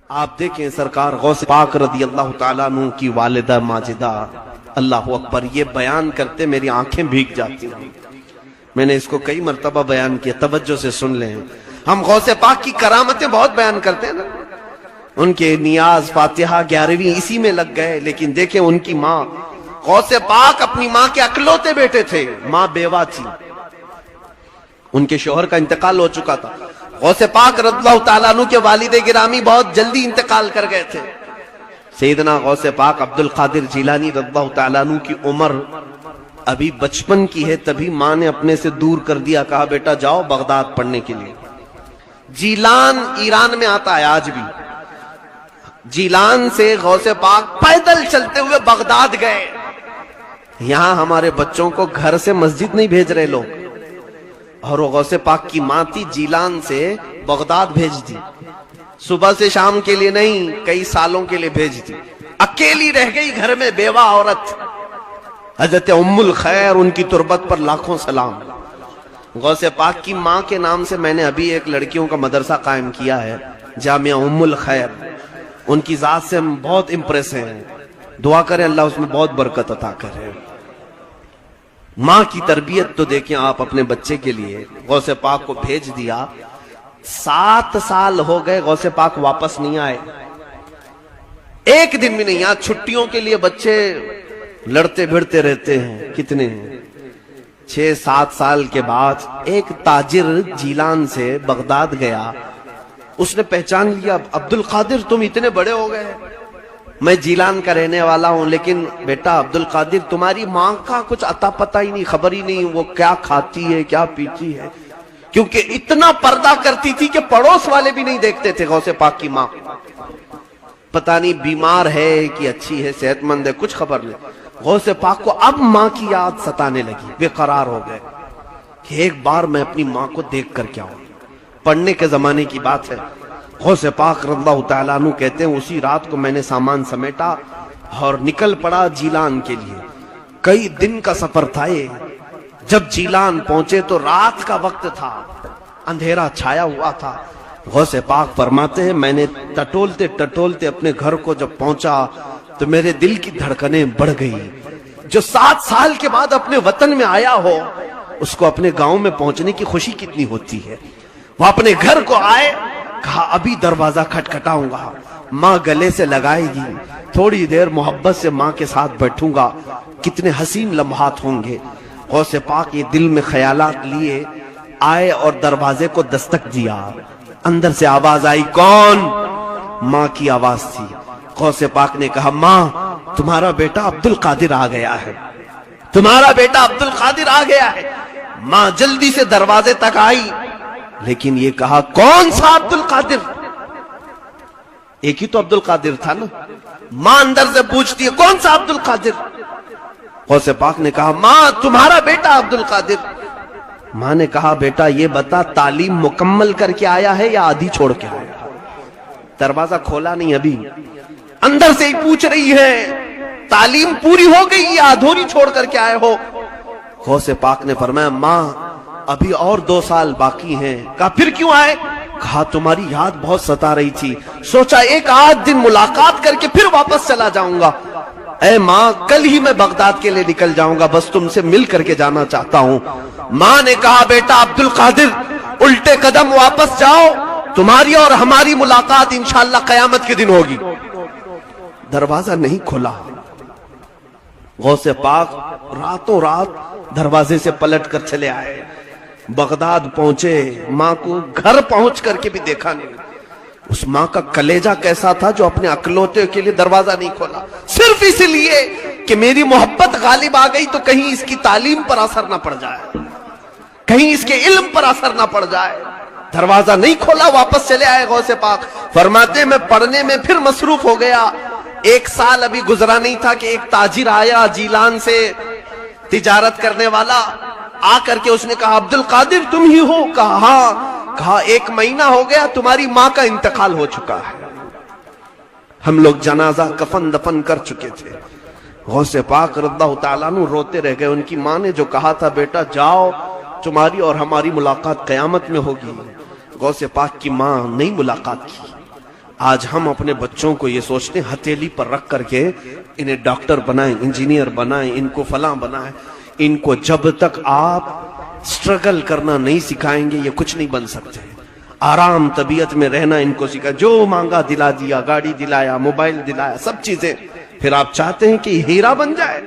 آپ دیکھیں سرکار غوث پاک رضی اللہ تعالیٰ عنہ کی والدہ ماجدہ، اللہ اکبر، یہ بیان کرتے میری آنکھیں بھیگ جاتی ہیں۔ میں نے اس کو کئی مرتبہ بیان کیا، توجہ سے سن لیں۔ ہم غوث پاک کی کرامتیں بہت بیان کرتے ہیں نا، ان کے نیاز فاتحہ 11ویں اسی میں لگ گئے، لیکن دیکھیں ان کی ماں، غوث پاک اپنی ماں کے اکلوتے بیٹے تھے، ماں بیوہ تھی، ان کے شوہر کا انتقال ہو چکا تھا۔ غوث پاک رضی اللہ تعالیٰ عنہ کے والد گرامی بہت جلدی انتقال کر گئے تھے۔ سیدنا غوث پاک عبد القادر جیلانی رضی اللہ تعالیٰ عنہ کی عمر ابھی بچپن کی ہے، تبھی ماں نے اپنے سے دور کر دیا، کہا بیٹا جاؤ بغداد پڑھنے کے لیے۔ جیلان ایران میں آتا ہے آج بھی۔ جیلان سے غوث پاک پیدل چلتے ہوئے بغداد گئے۔ یہاں ہمارے بچوں کو گھر سے مسجد نہیں بھیج رہے لوگ، اور وہ غوث پاک کی ماں تھی، جیلان سے بغداد بھیج دی، صبح سے شام کے لیے نہیں، کئی سالوں کے لیے بھیج دی۔ اکیلی رہ گئی گھر میں، بیوہ عورت، حضرت ام الخیر، ان کی تربت پر لاکھوں سلام۔ غوث پاک کی ماں کے نام سے میں نے ابھی ایک لڑکیوں کا مدرسہ قائم کیا ہے، جامعہ ام الخیر۔ ان کی ذات سے ہم بہت امپریس ہیں، دعا کریں اللہ اس میں بہت برکت عطا کرے۔ ماں کی تربیت تو دیکھیں آپ اپنے بچے کے لیے، غوث پاک کو بھیج دیا، 7 سال ہو گئے غوث پاک واپس نہیں آئے، ایک دن بھی نہیں۔ یہاں چھٹیوں کے لیے بچے لڑتے بھڑتے رہتے ہیں، کتنے ہیں، 6-7 سال کے بعد ایک تاجر جیلان سے بغداد گیا، اس نے پہچان لیا، عبد القادر تم اتنے بڑے ہو گئے، میں جیلان کا رہنے والا ہوں، لیکن بیٹا عبد القادر تمہاری ماں کا کچھ عطا پتہ ہی نہیں، خبر ہی نہیں وہ کیا کھاتی ہے کیا پیتی ہے، کیونکہ اتنا پردہ کرتی تھی کہ پڑوس والے بھی نہیں دیکھتے تھے غوث پاک کی ماں۔ پتہ نہیں بیمار ہے کہ اچھی ہے، صحت مند ہے، کچھ خبر نہیں۔ غوث پاک کو اب ماں کی یاد ستانے لگی، بے قرار ہو گئے کہ ایک بار میں اپنی ماں کو دیکھ کر کیا ہوں۔ پڑھنے کے زمانے کی بات ہے، غوث پاک رضی اللہ تعالیٰ عنہ کہتے ہیں اسی رات کو میں نے سامان سمیٹا اور نکل پڑا جیلان کے لیے۔ کئی دن کا سفر تھا یہ۔ جب جیلان پہنچے تو رات کا وقت تھا، اندھیرا چھایا ہوا تھا۔ غوث پاک فرماتے ہیں میں نے ٹٹولتے ٹٹولتے اپنے گھر کو جب پہنچا تو میرے دل کی دھڑکنیں بڑھ گئی۔ جو 7 سال کے بعد اپنے وطن میں آیا ہو، اس کو اپنے گاؤں میں پہنچنے کی خوشی کتنی ہوتی ہے۔ وہ اپنے گھر کو آئے، کہا ابھی دروازہ کھٹکھٹاؤں گا، ماں گلے سے لگائے گی، تھوڑی دیر محبت سے ماں کے ساتھ بیٹھوں گا، کتنے حسین لمحات ہوں گے۔ غوث پاک یہ دل میں خیالات لیے آئے اور دروازے کو دستک دیا، اندر سے آواز آئی، کون؟ ماں کی آواز تھی۔ غوث پاک نے کہا ماں تمہارا بیٹا عبد القادر آ گیا ہے، تمہارا بیٹا عبد القادر آ گیا ہے۔ ماں جلدی سے دروازے تک آئی، لیکن یہ کہا کون سا عبد القادر؟ ایک ہی تو عبد القادر تھا نا۔ ماں اندر سے پوچھتی ہے کون سا عبد القادر؟ غوث پاک نے کہا ماں تمہارا بیٹا عبد القادر۔ ماں نے کہا بیٹا یہ بتا تعلیم مکمل کر کے آیا ہے یا آدھی چھوڑ کے آیا؟ دروازہ کھولا نہیں ابھی، اندر سے ہی پوچھ رہی ہے تعلیم پوری ہو گئی یا ادھوری چھوڑ کر کے آئے ہو؟ غوث پاک نے فرمایا ماں ابھی اور 2 سال باقی ہیں۔ کہا پھر کیوں آئے؟ کہا تمہاری یاد بہت ستا رہی تھی، سوچا ایک آدھ دن ملاقات کر کے پھر واپس چلا جاؤں گا۔ اے ماں کل ہی میں بغداد کے لیے نکل جاؤں گا، بس تم سے مل کر کے جانا چاہتا ہوں۔ ماں نے کہا بیٹا عبد القادر الٹے قدم واپس جاؤ، تمہاری اور ہماری ملاقات انشاءاللہ قیامت کے دن ہوگی۔ دروازہ نہیں کھلا۔ غوث پاک راتوں رات دروازے سے پلٹ کر چلے آئے، بغداد پہنچے، ماں کو گھر پہنچ کر کے بھی دیکھا نہیں۔ اس ماں کا کلیجہ کیسا تھا جو اپنے اکلوتے کے لیے دروازہ نہیں کھولا، صرف اس لیے کہ میری محبت غالب آ گئی تو کہیں اس کی تعلیم پر اثر نہ پڑ جائے، کہیں اس کے علم پر اثر نہ پڑ جائے۔ دروازہ نہیں کھولا، واپس چلے آئے غوث پاک۔ فرماتے میں پڑھنے میں پھر مصروف ہو گیا، 1 سال ابھی گزرا نہیں تھا کہ ایک تاجر آیا جیلان سے، تجارت کرنے والا، آ کر کے اس نے کہا عبد القادر تم ہی ہو؟ کہا ہاں۔ کہا 1 مہینہ ہو گیا تمہاری ماں کا انتقال ہو چکا ہے، ہم لوگ جنازہ کفن دفن کر چکے تھے۔ غوث پاک رضی اللہ تعالیٰ عنہ روتے رہ گئے۔ ان کی ماں نے جو کہا تھا بیٹا جاؤ تمہاری اور ہماری ملاقات قیامت میں ہوگی، غوث پاک کی ماں نہیں ملاقات کی، آج ہم اپنے بچوں کو یہ سوچتے ہیں ہتھیلی پر رکھ کر کے انہیں ڈاکٹر بنائیں، انجینئر بنائیں، ان کو فلاں بنائیں. ان کو جب تک آپ سٹرگل کرنا نہیں سکھائیں گے یہ کچھ نہیں بن سکتے. آرام طبیعت میں رہنا ان کو سکھا، جو مانگا دلا دیا، گاڑی دلایا، موبائل دلایا، سب چیزیں. پھر آپ چاہتے ہیں کہ ہیرا بن جائے.